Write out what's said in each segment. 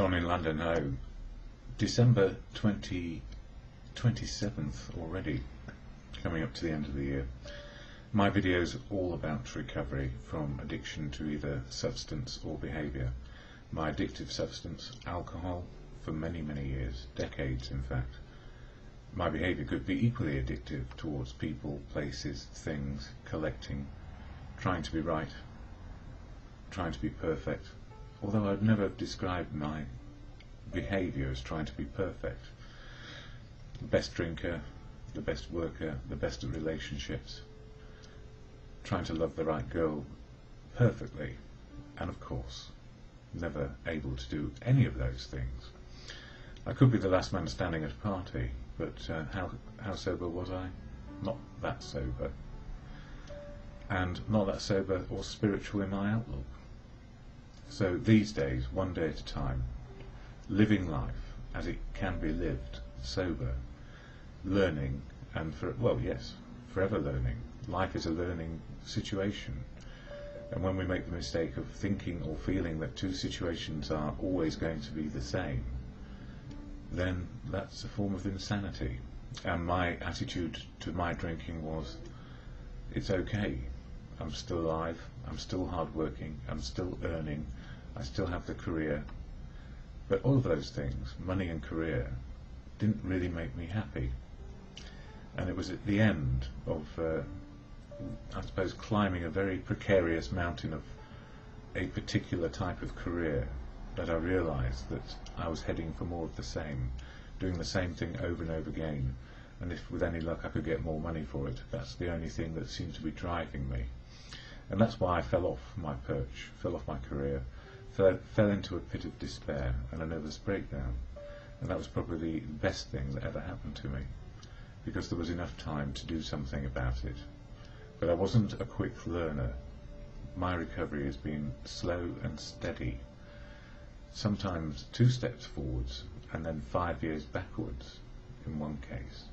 DonInLondon, no. December 27th already, coming up to the end of the year. My videos are all about recovery from addiction to either substance or behaviour. My addictive substance, alcohol, for many, many years, decades in fact. My behaviour could be equally addictive towards people, places, things, collecting, trying to be right, trying to be perfect, although I'd never described my behaviour as trying to be perfect. The best drinker, the best worker, the best at relationships, trying to love the right girl perfectly, and of course never able to do any of those things. I could be the last man standing at a party, but how sober was I? Not that sober. And not that sober or spiritual in my outlook. So these days, one day at a time, living life as it can be lived, sober, learning, and forever learning. Life is a learning situation. And when we make the mistake of thinking or feeling that two situations are always going to be the same, then that's a form of insanity. And my attitude to my drinking was, it's okay, I'm still alive, I'm still hardworking, I'm still earning, I still have the career. But all of those things, money and career, didn't really make me happy. And it was at the end of, I suppose, climbing a very precarious mountain of a particular type of career that I realised that I was heading for more of the same, doing the same thing over and over again, and if with any luck I could get more money for it, that's the only thing that seemed to be driving me. And that's why I fell off my perch, fell off my career, fell into a pit of despair and a nervous breakdown. And that was probably the best thing that ever happened to me, because there was enough time to do something about it. But I wasn't a quick learner. My recovery has been slow and steady. Sometimes 2 steps forwards and then 5 years backwards in one case.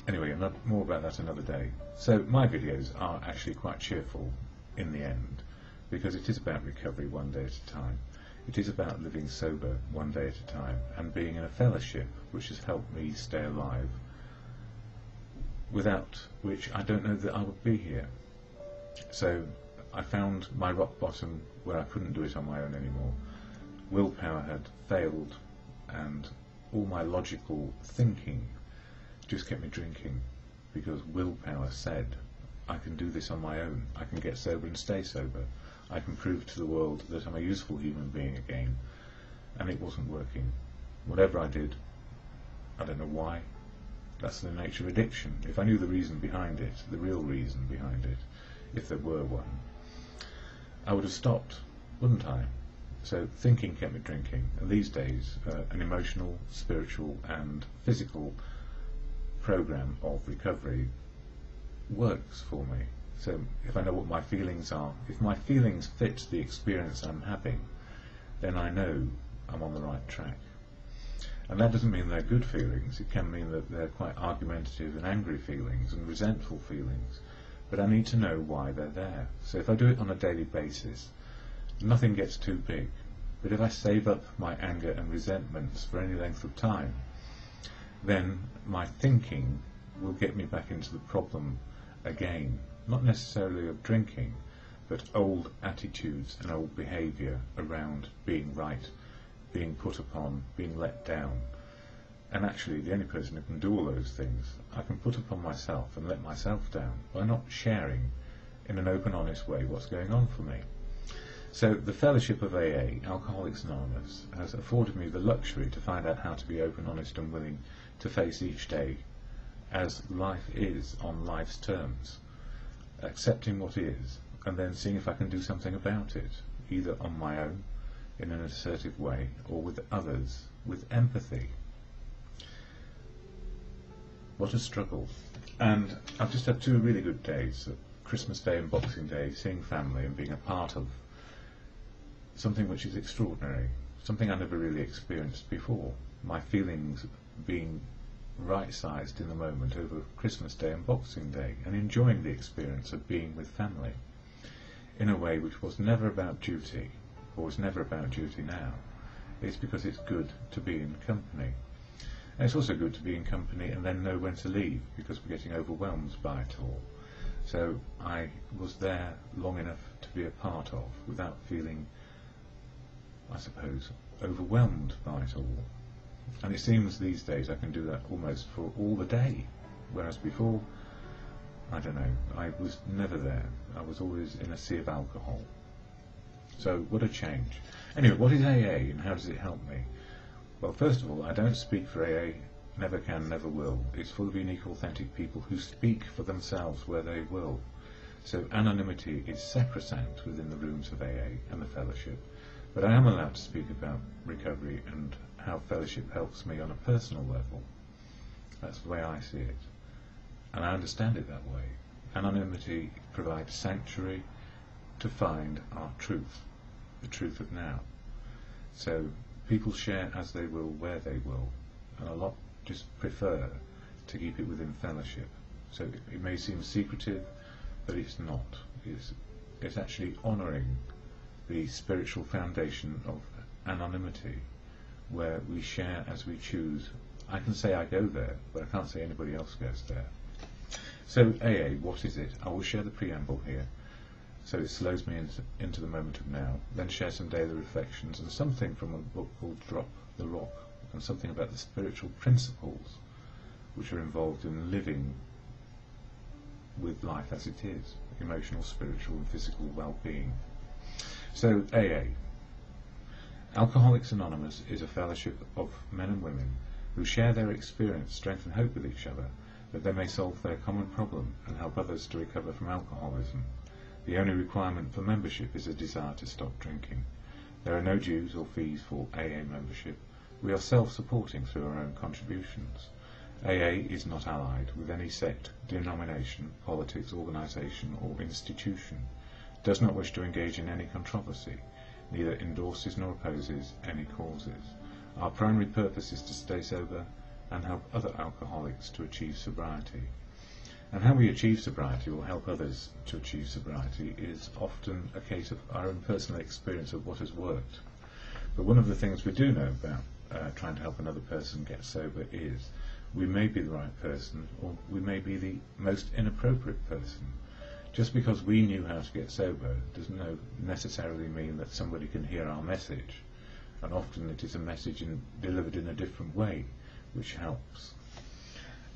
Anyway, more about that another day. So my videos are actually quite cheerful in the end, because it is about recovery one day at a time. It is about living sober one day at a time and being in a fellowship which has helped me stay alive, without which I don't know that I would be here. So I found my rock bottom where I couldn't do it on my own anymore. Willpower had failed, and all my logical thinking just kept me drinking, because willpower said, I can do this on my own, I can get sober and stay sober, I can prove to the world that I'm a useful human being again. And it wasn't working. Whatever I did, I don't know why. That's the nature of addiction. If I knew the reason behind it, the real reason behind it, if there were one, I would have stopped, wouldn't I? So thinking kept me drinking, and these days an emotional, spiritual and physical program of recovery works for me. So if I know what my feelings are, if my feelings fit the experience I'm having, then I know I'm on the right track. And that doesn't mean they're good feelings. It can mean that they're quite argumentative and angry feelings and resentful feelings. But I need to know why they're there. So if I do it on a daily basis, nothing gets too big. But if I save up my anger and resentments for any length of time, then my thinking will get me back into the problem again. Not necessarily of drinking, but old attitudes and old behaviour around being right, being put upon, being let down. And actually the only person who can do all those things, I can put upon myself and let myself down by not sharing in an open, honest way what's going on for me. So the fellowship of AA, Alcoholics Anonymous, has afforded me the luxury to find out how to be open, honest and willing to face each day as life is on life's terms, accepting what is, and then seeing if I can do something about it, either on my own, in an assertive way, or with others, with empathy. What a struggle. And I've just had 2 really good days, Christmas Day and Boxing Day, seeing family and being a part of something which is extraordinary, something I never really experienced before. My feelings being right-sized in the moment over Christmas Day and Boxing Day, and enjoying the experience of being with family in a way which was never about duty. or it's never about duty now. It's because it's good to be in company. And it's also good to be in company and then know when to leave, because we're getting overwhelmed by it all. So I was there long enough to be a part of, without feeling, I suppose, overwhelmed by it all. And it seems these days I can do that almost for all the day, whereas before, I don't know, I was never there. I was always in a sea of alcohol. So what a change. Anyway, what is AA and how does it help me? Well, first of all, I don't speak for AA, never can, never will. It's full of unique, authentic people who speak for themselves where they will. So anonymity is sacrosanct within the rooms of AA and the fellowship. But I am allowed to speak about recovery and how fellowship helps me on a personal level. That's the way I see it. And I understand it that way. Anonymity provides sanctuary to find our truth, the truth of now. So people share as they will, where they will, and a lot just prefer to keep it within fellowship. So it may seem secretive, but it's not. It's actually honouring the spiritual foundation of anonymity, where we share as we choose. I can say I go there, but I can't say anybody else goes there. So AA, what is it? I will share the preamble here, so it slows me into the moment of now, then share some daily reflections and something from a book called Drop the Rock, and something about the spiritual principles which are involved in living with life as it is, emotional, spiritual and physical well-being. So AA. Alcoholics Anonymous is a fellowship of men and women who share their experience, strength and hope with each other, that they may solve their common problem and help others to recover from alcoholism. The only requirement for membership is a desire to stop drinking. There are no dues or fees for AA membership. We are self-supporting through our own contributions. AA is not allied with any sect, denomination, politics, organisation or institution, does not wish to engage in any controversy, neither endorses nor opposes any causes. Our primary purpose is to stay sober and help other alcoholics to achieve sobriety. And how we achieve sobriety or help others to achieve sobriety is often a case of our own personal experience of what has worked. But one of the things we do know about trying to help another person get sober is we may be the right person or we may be the most inappropriate person. Just because we knew how to get sober doesn't necessarily mean that somebody can hear our message. And often it is a message delivered in a different way, which helps.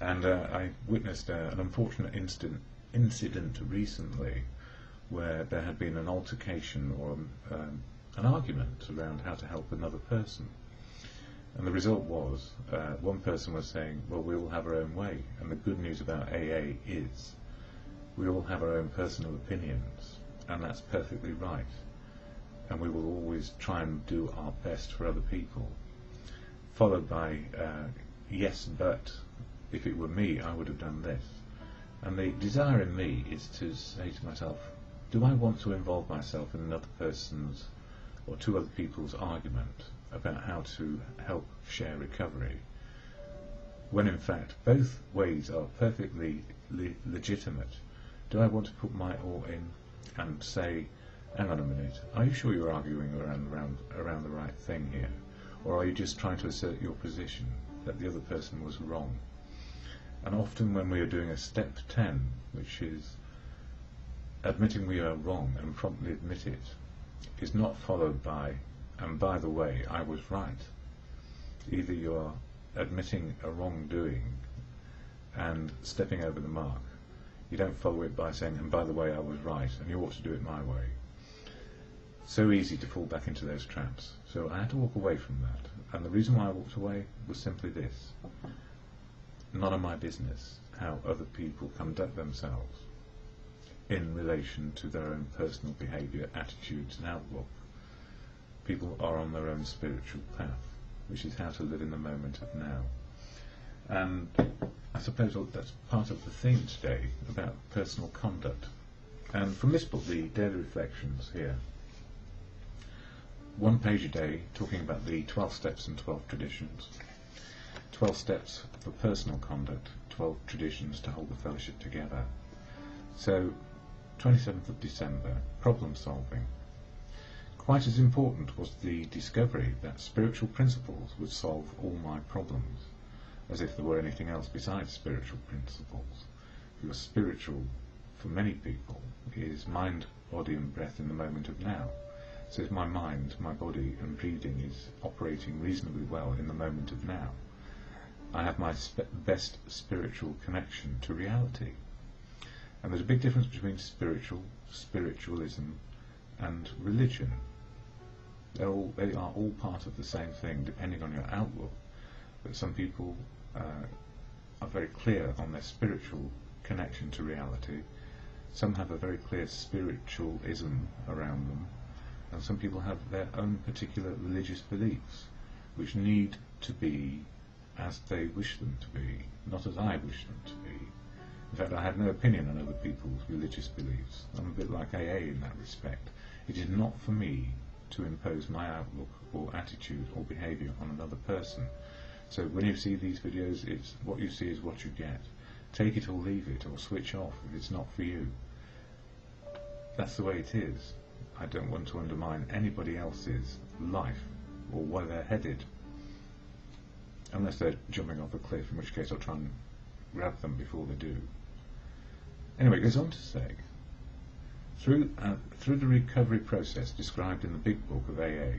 And I witnessed an unfortunate incident recently where there had been an altercation or an argument around how to help another person. And the result was one person was saying, well, we all have our own way. And the good news about AA is we all have our own personal opinions, and that's perfectly right. And we will always try and do our best for other people. Followed by, yes, but if it were me, I would have done this. And the desire in me is to say to myself, do I want to involve myself in another person's or two other people's argument about how to help share recovery, when in fact both ways are perfectly legitimate? Do I want to put my all in and say, hang on a minute, are you sure you're arguing around the right thing here? Or are you just trying to assert your position that the other person was wrong? And often when we are doing a step 10, which is admitting we are wrong and promptly admit it, is not followed by, and by the way, I was right. Either you are admitting a wrongdoing and stepping over the mark. You don't follow it by saying, and by the way, I was right, and you ought to do it my way. So easy to fall back into those traps. So I had to walk away from that. And the reason why I walked away was simply this. None of my business how other people conduct themselves in relation to their own personal behaviour, attitudes and outlook. People are on their own spiritual path, which is how to live in the moment of now. And I suppose that's part of the theme today, about personal conduct. And from this book, the Daily Reflections here, 1 page a day, talking about the 12 steps and 12 traditions. 12 steps for personal conduct, 12 traditions to hold the fellowship together. So, 27th of December, problem solving. Quite as important was the discovery that spiritual principles would solve all my problems, as if there were anything else besides spiritual principles. Because spiritual, for many people, is mind, body and breath in the moment of now. So if my mind, my body and breathing is operating reasonably well in the moment of now, I have my best spiritual connection to reality. And there's a big difference between spiritualism and religion. They are all part of the same thing, depending on your outlook. But some people are very clear on their spiritual connection to reality. Some have a very clear spiritualism around them, and some people have their own particular religious beliefs, which need to be as they wish them to be, not as I wish them to be. In fact, I have no opinion on other people's religious beliefs. I'm a bit like AA in that respect. It is not for me to impose my outlook or attitude or behaviour on another person. So when you see these videos, it's what you see is what you get. Take it or leave it, or switch off if it's not for you. That's the way it is. I don't want to undermine anybody else's life or where they're headed, unless they're jumping off a cliff, in which case I'll try and grab them before they do. Anyway, it goes on to say, through the recovery process described in the big book of AA,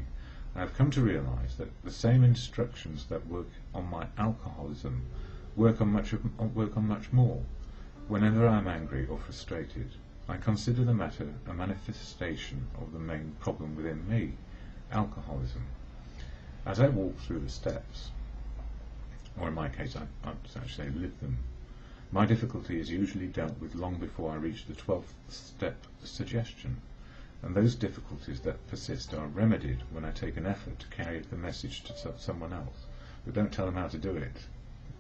I have come to realise that the same instructions that work on my alcoholism work on much more. Whenever I am angry or frustrated, I consider the matter a manifestation of the main problem within me, alcoholism. As I walk through the steps, or in my case I'd actually live them, my difficulty is usually dealt with long before I reach the 12th step suggestion, and those difficulties that persist are remedied when I take an effort to carry the message to someone else. But don't tell them how to do it.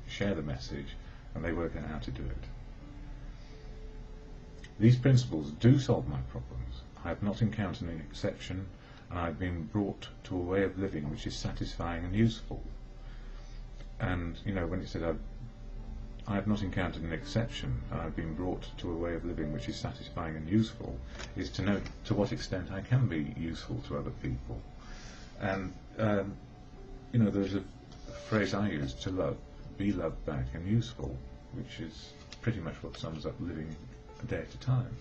Share the message and they work out how to do it. These principles do solve my problems. I have not encountered an exception, and I have been brought to a way of living which is satisfying and useful. And, you know, when it said I have not encountered an exception, and I've been brought to a way of living which is satisfying and useful, is to know to what extent I can be useful to other people. And, you know, there's a phrase I use, to love, be loved back and useful, which is pretty much what sums up living a day at a time.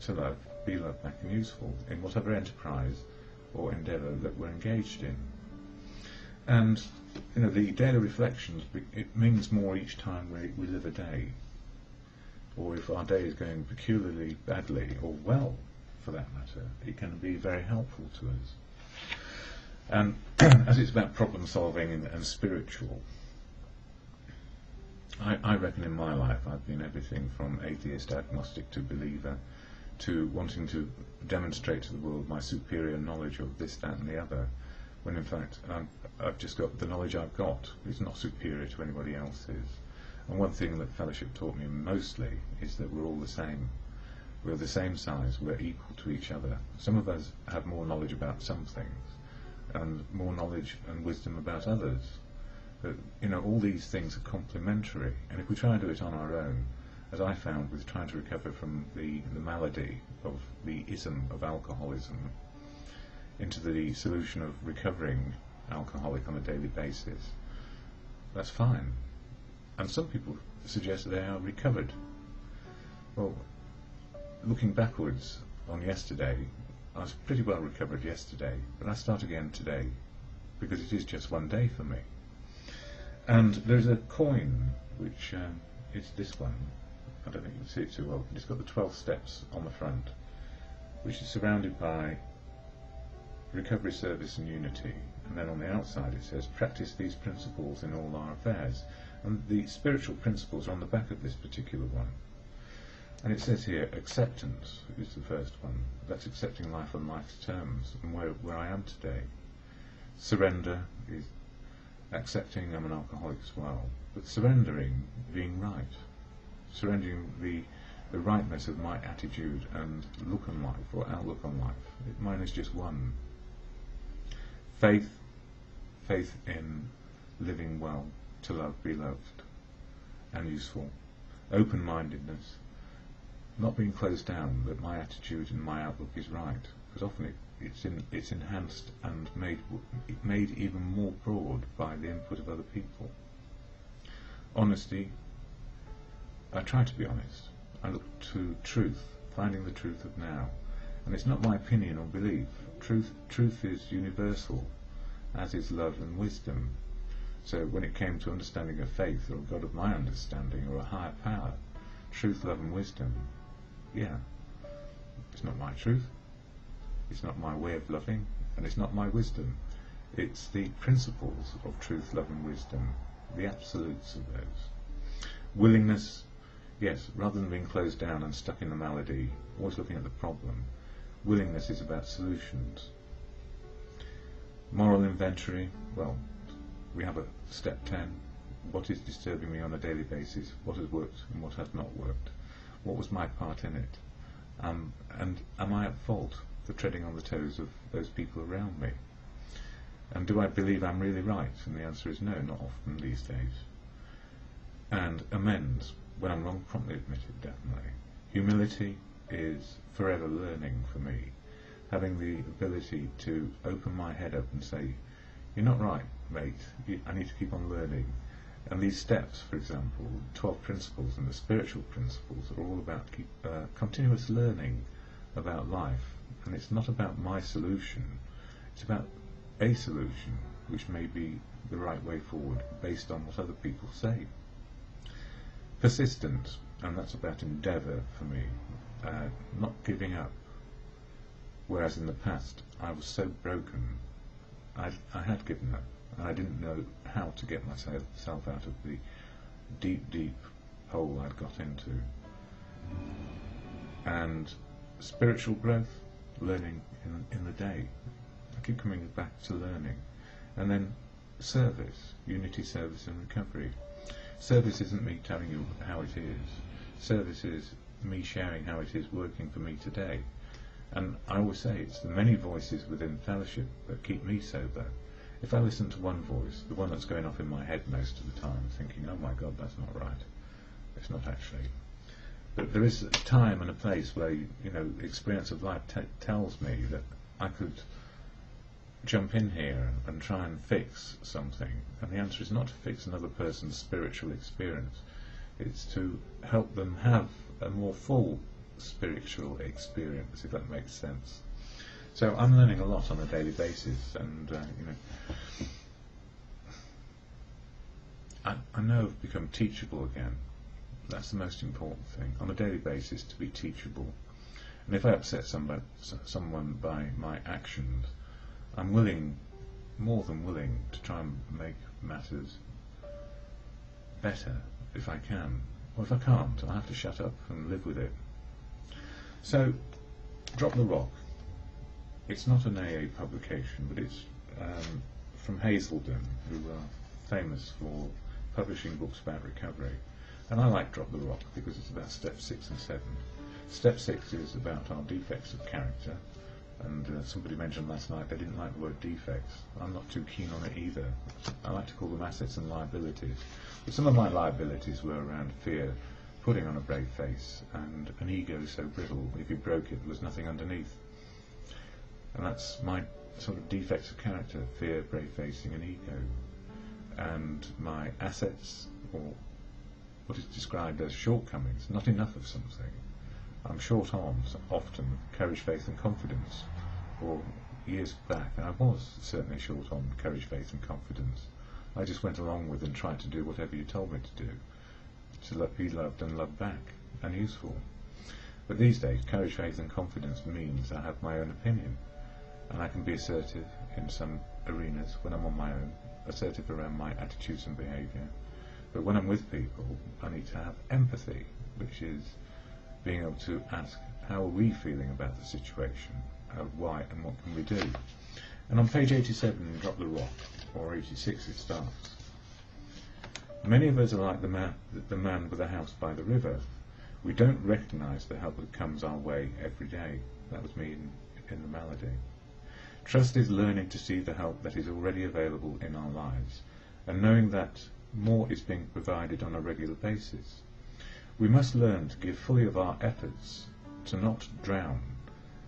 To love, be loved back and useful in whatever enterprise or endeavour that we're engaged in. And, you know, the daily reflections, it means more each time we live a day. Or if our day is going peculiarly badly, or well, for that matter, it can be very helpful to us. And as it's about problem solving and spiritual, I reckon in my life I've been everything from atheist, agnostic to believer, to wanting to demonstrate to the world my superior knowledge of this, that and the other, when in fact I've just got the knowledge I've got. It's not superior to anybody else's. And one thing that fellowship taught me mostly is that we're all the same. We're the same size, we're equal to each other. Some of us have more knowledge about some things, and more knowledge and wisdom about others. But, you know, all these things are complementary, and if we try and do it on our own, as I found with trying to recover from the malady of the ism of alcoholism, into the solution of recovering alcoholic on a daily basis, that's fine. And some people suggest they are recovered. Well, looking backwards on yesterday, I was pretty well recovered yesterday, but I start again today, because it is just one day for me. And there's a coin, which is this one. I don't think you can see it too well. It's got the 12 steps on the front, which is surrounded by recovery, service and unity. And then on the outside it says, practice these principles in all our affairs. And the spiritual principles are on the back of this particular one. And it says here, acceptance is the first one. That's accepting life on life's terms and where I am today. Surrender is accepting I'm an alcoholic as well, but surrendering being right. Surrendering the rightness of my attitude and look on life, or outlook on life. Mine is just one. Faith in living well, to love, be loved, and useful. Open-mindedness, not being closed down, that my attitude and my outlook is right, because often it's enhanced and made even more broad by the input of other people. Honesty, I try to be honest. I look to truth, finding the truth of now. And it's not my opinion or belief. Truth is universal, as is love and wisdom. So when it came to understanding a faith or a God of my understanding or a higher power, truth, love and wisdom, yeah, it's not my truth, it's not my way of loving, and it's not my wisdom. It's the principles of truth, love and wisdom, the absolutes of those. Willingness, yes, rather than being closed down and stuck in the malady, always looking at the problem, willingness is about solutions. Moral inventory, well, we have a step 10. What is disturbing me on a daily basis? What has worked and what has not worked? What was my part in it? And am I at fault for treading on the toes of those people around me? And do I believe I'm really right? And the answer is no, not often these days. And amends. When I'm wrong, promptly admit it, definitely. Humility is forever learning for me. Having the ability to open my head up and say, you're not right, mate. I need to keep on learning. And these steps, for example, 12 principles and the spiritual principles are all about continuous learning about life. And it's not about my solution. It's about a solution which may be the right way forward based on what other people say. Persistence, and that's about endeavour for me, not giving up. Whereas in the past I was so broken, I had given up, and I didn't know how to get myself out of the deep, deep hole I'd got into. And spiritual growth, learning in the day. I keep coming back to learning. And then service, unity, service and recovery. Service isn't me telling you how it is. Service is me sharing how it is working for me today. And I always say it's the many voices within fellowship that keep me sober. If I listen to one voice, the one that's going off in my head most of the time, thinking, oh my God, that's not right. It's not actually. But there is a time and a place where, the experience of life tells me that I could jump in here and try and fix something. And the answer is not to fix another person's spiritual experience. It's to help them have a more full spiritual experience, if that makes sense. So I'm learning a lot on a daily basis, and I know I've become teachable again. That's the most important thing, on a daily basis, to be teachable. And if I upset someone by my actions, I'm willing, more than willing, to try and make matters better if I can. Or if I can't, I'll have to shut up and live with it. So, Drop the Rock. It's not an AA publication, but it's from Hazelden, who are famous for publishing books about recovery. And I like Drop the Rock because it's about step 6 and 7. Step 6 is about our defects of character, and somebody mentioned last night they didn't like the word defects. I'm not too keen on it either. I like to call them assets and liabilities. But some of my liabilities were around fear, putting on a brave face, and an ego so brittle, if you broke it, there was nothing underneath. And that's my sort of defects of character: fear, brave facing and ego. And my assets, or what is described as shortcomings, not enough of something. I'm short on, often, courage, faith and confidence. Or years back, and I was certainly short on courage, faith and confidence. I just went along with and tried to do whatever you told me to do, to be loved and loved back, and useful. But these days, courage, faith and confidence means I have my own opinion, and I can be assertive in some arenas when I'm on my own, assertive around my attitudes and behaviour. But when I'm with people, I need to have empathy, which is being able to ask, how are we feeling about the situation, why, and what can we do? And on page 87 in Drop the Rock, or 86 it starts. Many of us are like the man with a house by the river. We don't recognise the help that comes our way every day. That was me in the malady. Trust is learning to see the help that is already available in our lives, and knowing that more is being provided on a regular basis. We must learn to give fully of our efforts, to not drown,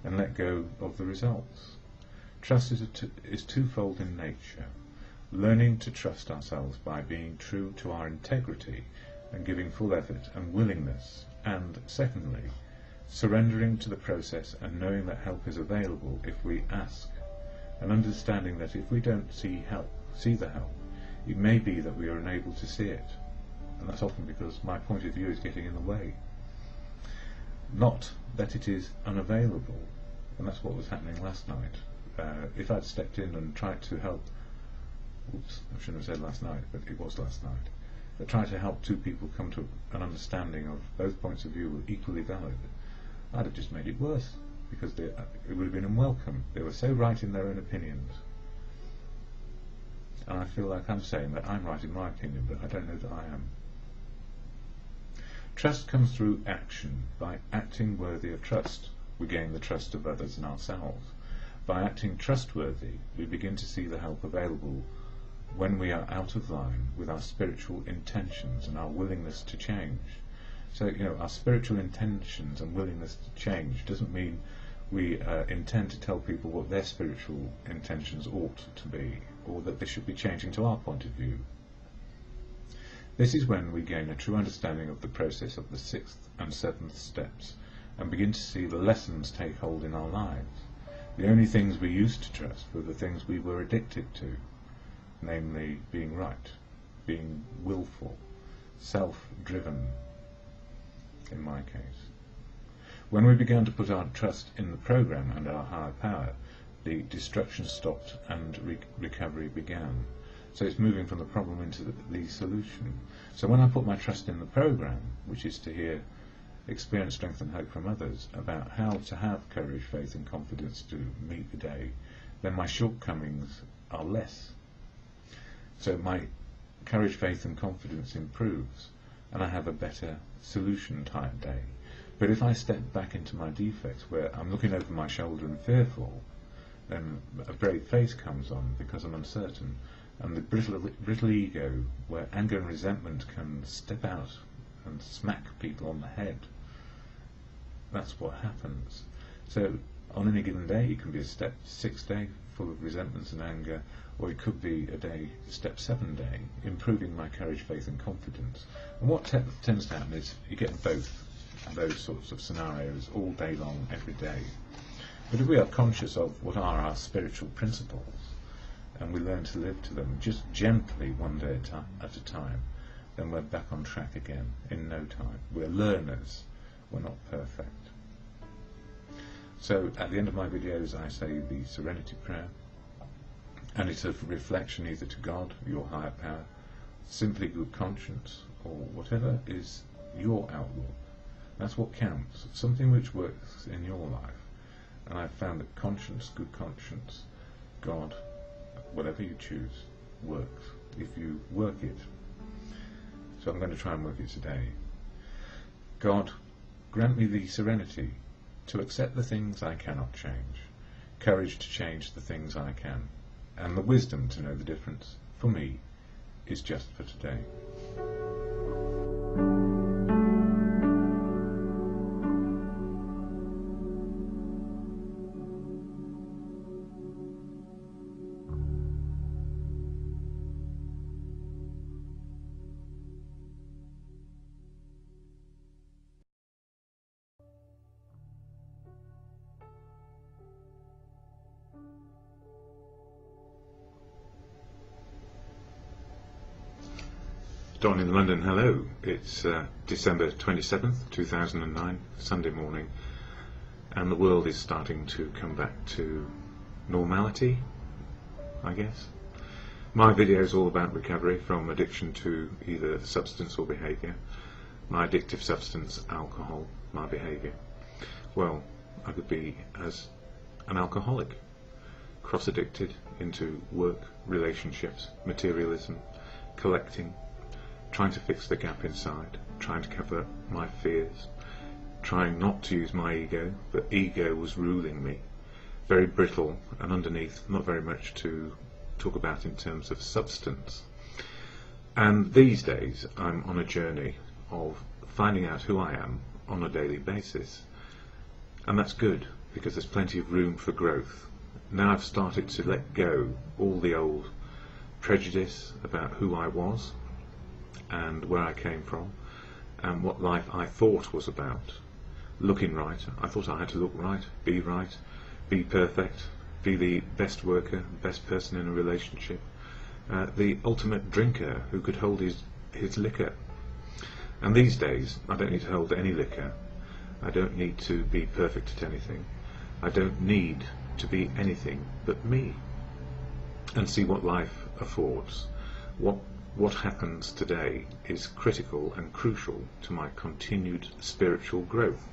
and let go of the results. Trust is twofold in nature. Learning to trust ourselves by being true to our integrity and giving full effort and willingness, and secondly, surrendering to the process and knowing that help is available if we ask, and understanding that if we don't see the help, it may be that we are unable to see it, and that's often because my point of view is getting in the way. Not that it is unavailable, and that's what was happening last night. If I'd stepped in and tried to help, oops, I shouldn't have said last night, but it was last night, but tried to help two people come to an understanding of both points of view were equally valid, I'd have just made it worse, because it would have been unwelcome. They were so right in their own opinions. And I feel like I'm saying that I'm right in my opinion, but I don't know that I am. Trust comes through action. By acting worthy of trust, we gain the trust of others and ourselves. By acting trustworthy, we begin to see the help available when we are out of line with our spiritual intentions and our willingness to change. So, our spiritual intentions and willingness to change doesn't mean we intend to tell people what their spiritual intentions ought to be, or that they should be changing to our point of view. This is when we gain a true understanding of the process of the 6th and 7th steps, and begin to see the lessons take hold in our lives. The only things we used to trust were the things we were addicted to, namely being right, being willful, self-driven, in my case. When we began to put our trust in the program and our higher power, the destruction stopped and recovery began. So it's moving from the problem into the solution. So when I put my trust in the program, which is to hear experience, strength and hope from others about how to have courage, faith and confidence to meet the day, then my shortcomings are less. So my courage, faith and confidence improves, and I have a better solution type day. But if I step back into my defects, where I'm looking over my shoulder and fearful, then a brave face comes on because I'm uncertain, and the brittle ego, where anger and resentment can step out and smack people on the head. That's what happens. So on any given day, it can be a step 6 day full of resentment and anger, or it could be a day, step 7 day, improving my courage, faith and confidence. And what tends to happen is you get both those sorts of scenarios all day long, every day. But if we are conscious of what are our spiritual principles, and we learn to live to them just gently one day at a time, then we're back on track again in no time. We're learners, we're not perfect. So at the end of my videos I say the Serenity Prayer, and it's a reflection either to God, your higher power, simply good conscience, or whatever is your outlook. That's what counts, something which works in your life. And I've found that conscience, good conscience, God, whatever you choose, works if you work it. So I'm going to try and work it today. God, grant me the serenity to accept the things I cannot change, courage to change the things I can, and the wisdom to know the difference, for me, is just for today. Don in London, hello. It's December 27th, 2009, Sunday morning, and the world is starting to come back to normality, I guess. My video is all about recovery from addiction to either substance or behaviour. My addictive substance, alcohol, my behaviour. Well, I could be as an alcoholic, cross-addicted into work, relationships, materialism, collecting, trying to fix the gap inside, trying to cover my fears, trying not to use my ego, but ego was ruling me. Very brittle, and underneath not very much to talk about in terms of substance. And these days I'm on a journey of finding out who I am on a daily basis. And that's good, because there's plenty of room for growth. now I've started to let go all the old prejudice about who I was and where I came from and what life I thought was about. Looking right, I thought I had to look right, be perfect, be the best worker, best person in a relationship, the ultimate drinker who could hold his liquor. And these days I don't need to hold any liquor. I don't need to be perfect at anything. I don't need to be anything but me, and see what life affords. What happens today is critical and crucial to my continued spiritual growth.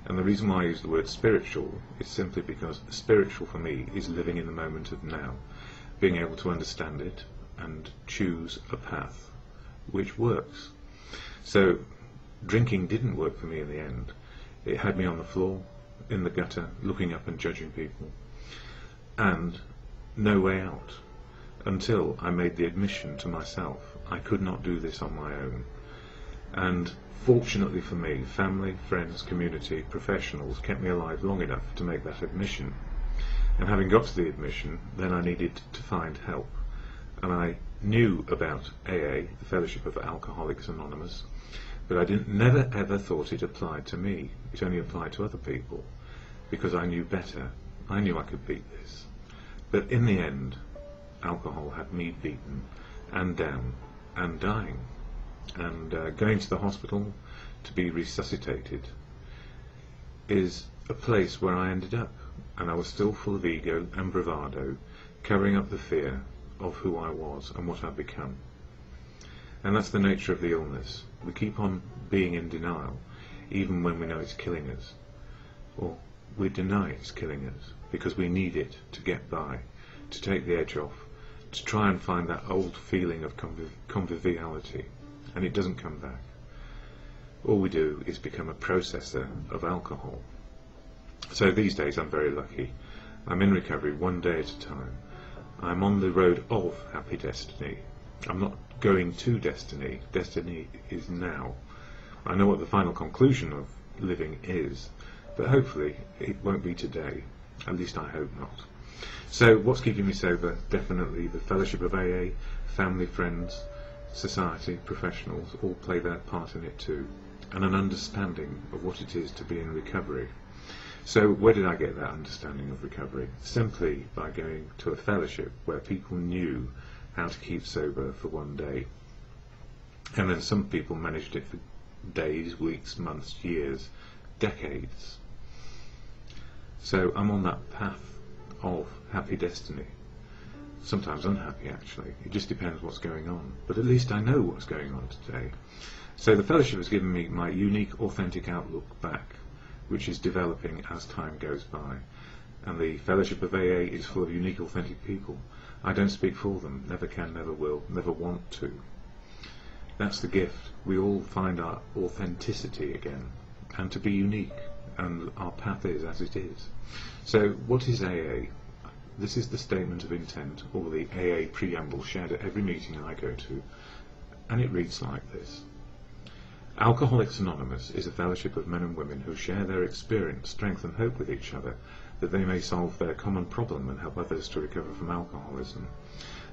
And the reason why I use the word spiritual is simply because spiritual for me is living in the moment of now, being able to understand it and choose a path which works. So drinking didn't work for me in the end. It had me on the floor, in the gutter, looking up and judging people, and no way out, until I made the admission to myself I could not do this on my own. And fortunately for me, family, friends, community, professionals kept me alive long enough to make that admission. And having got to the admission, then I needed to find help. And I knew about AA, the Fellowship of Alcoholics Anonymous, but I never ever thought it applied to me. It only applied to other people, because I knew better. I knew I could beat this. But in the end, alcohol had me beaten and down and dying, and going to the hospital to be resuscitated is a place where I ended up, and I was still full of ego and bravado, covering up the fear of who I was and what I'd become. And that's the nature of the illness. We keep on being in denial even when we know it's killing us, or we deny it's killing us because we need it to get by, to take the edge off, to try and find that old feeling of conviviality, and it doesn't come back. All we do is become a processor of alcohol. So these days I'm very lucky. I'm in recovery one day at a time. I'm on the road of happy destiny. I'm not going to destiny. Destiny is now. I know what the final conclusion of living is, but hopefully it won't be today. At least I hope not. So what's keeping me sober? Definitely the Fellowship of AA, family, friends, society, professionals, all play their part in it too, and an understanding of what it is to be in recovery. So where did I get that understanding of recovery? Simply by going to a fellowship where people knew how to keep sober for one day. And then some people managed it for days, weeks, months, years, decades. So I'm on that path of happy destiny. Sometimes unhappy, actually. It just depends what's going on. But at least I know what's going on today. So the fellowship has given me my unique, authentic outlook back, which is developing as time goes by. And the Fellowship of AA is full of unique, authentic people. I don't speak for them, never can, never will, never want to. That's the gift. We all find our authenticity again, and to be unique, and our path is as it is. So what is AA? This is the statement of intent, or the AA preamble shared at every meeting I go to, and it reads like this. Alcoholics Anonymous is a fellowship of men and women who share their experience, strength and hope with each other, that they may solve their common problem and help others to recover from alcoholism.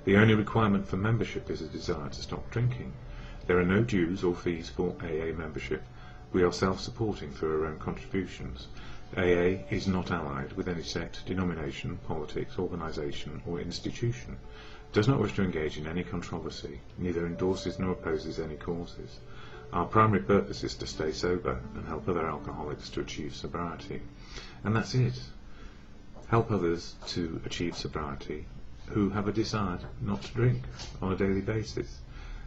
The only requirement for membership is a desire to stop drinking. There are no dues or fees for AA membership. We are self-supporting through our own contributions. AA is not allied with any sect, denomination, politics, organisation or institution, does not wish to engage in any controversy, neither endorses nor opposes any causes. Our primary purpose is to stay sober and help other alcoholics to achieve sobriety. And that's it. Help others to achieve sobriety who have a desire not to drink on a daily basis.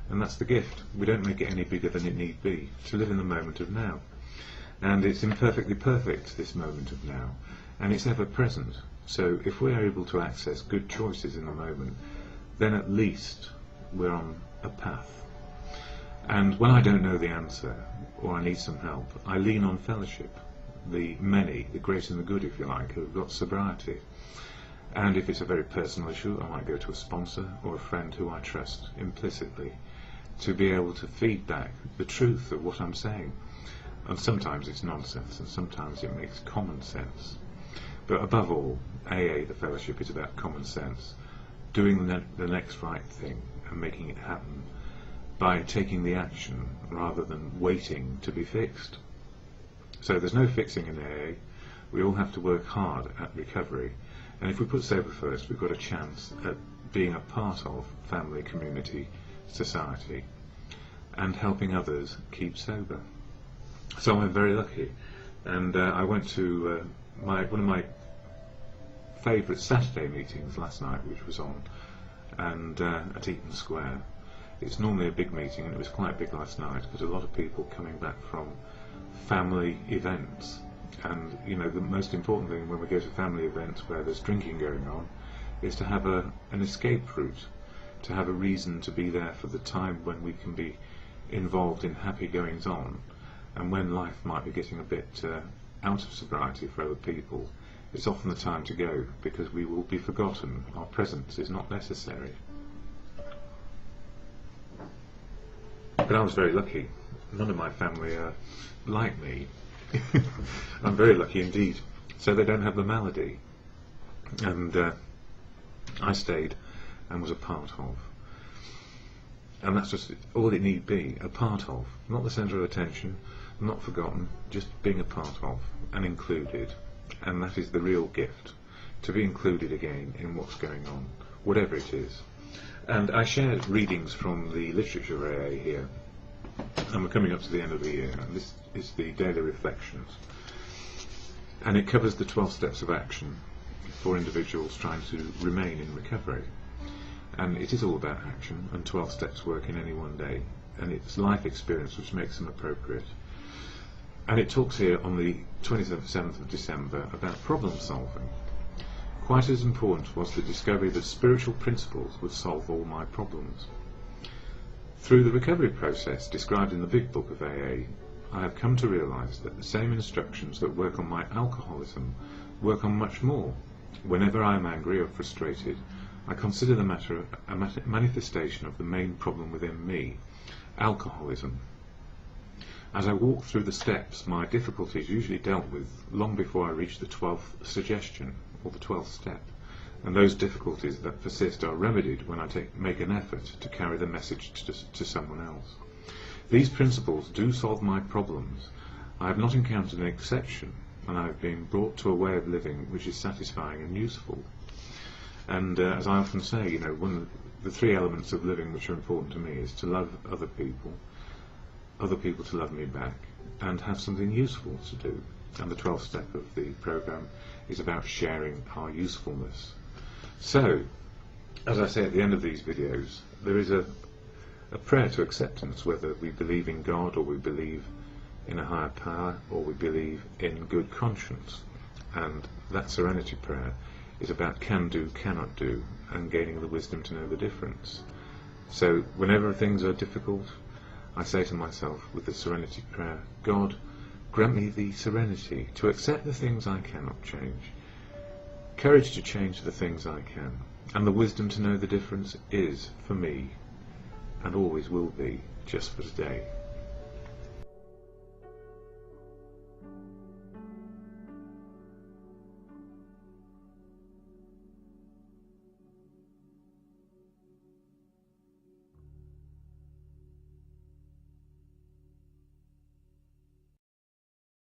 And that's the gift. We don't make it any bigger than it need be, to live in the moment of now. And it's imperfectly perfect, this moment of now, and it's ever present. So if we're able to access good choices in the moment, then at least we're on a path. And when I don't know the answer, or I need some help, I lean on fellowship, the many, the great and the good, if you like, who've got sobriety. And if it's a very personal issue, I might go to a sponsor or a friend who I trust implicitly to be able to feed back the truth of what I'm saying. And sometimes it's nonsense, and sometimes it makes common sense. But above all, AA, the fellowship, is about common sense, doing the next right thing and making it happen by taking the action rather than waiting to be fixed. So there's no fixing in AA. We all have to work hard at recovery, and if we put sober first, we've got a chance at being a part of family, community, society, and helping others keep sober. So I'm very lucky, and I went to one of my favourite Saturday meetings last night, which was on and at Eaton Square. It's normally a big meeting, and it was quite big last night because a lot of people coming back from family events. And you know, the most important thing when we go to family events where there's drinking going on is to have an escape route, to have a reason to be there for the time when we can be involved in happy goings on, and when life might be getting a bit out of sobriety for other people. It's often the time to go, because we will be forgotten. Our presence is not necessary. But I was very lucky. None of my family are like me. I'm very lucky indeed. So they don't have the malady. And I stayed and was a part of. And that's just all it need be, a part of. Not the centre of attention, not forgotten, just being a part of and included. And that is the real gift, to be included again in what's going on, whatever it is. And I share readings from the literature of AA here, and we're coming up to the end of the year, and this is the Daily Reflections. And it covers the 12 steps of action for individuals trying to remain in recovery. And it is all about action, and 12 steps work in any one day, and it's life experience which makes them appropriate. And it talks here on the 27th of December about problem solving. Quite as important was the discovery that spiritual principles would solve all my problems. Through the recovery process described in the Big Book of AA, I have come to realise that the same instructions that work on my alcoholism work on much more. Whenever I am angry or frustrated, I consider the matter a manifestation of the main problem within me, alcoholism. As I walk through the steps, my difficulties usually dealt with long before I reach the 12th suggestion, or the 12th step, and those difficulties that persist are remedied when I make an effort to carry the message to someone else. These principles do solve my problems. I have not encountered an exception, and I have been brought to a way of living which is satisfying and useful. And as I often say, you know, one of the 3 elements of living which are important to me is to love other people to love me back, and have something useful to do. And the 12th step of the programme is about sharing our usefulness. So, as I say at the end of these videos, there is a prayer to acceptance, whether we believe in God, or we believe in a higher power, or we believe in good conscience. And that serenity prayer is about can do, cannot do, and gaining the wisdom to know the difference. So whenever things are difficult, I say to myself with the serenity prayer, God, grant me the serenity to accept the things I cannot change, courage to change the things I can, and the wisdom to know the difference is, for me, and always will be, just for today.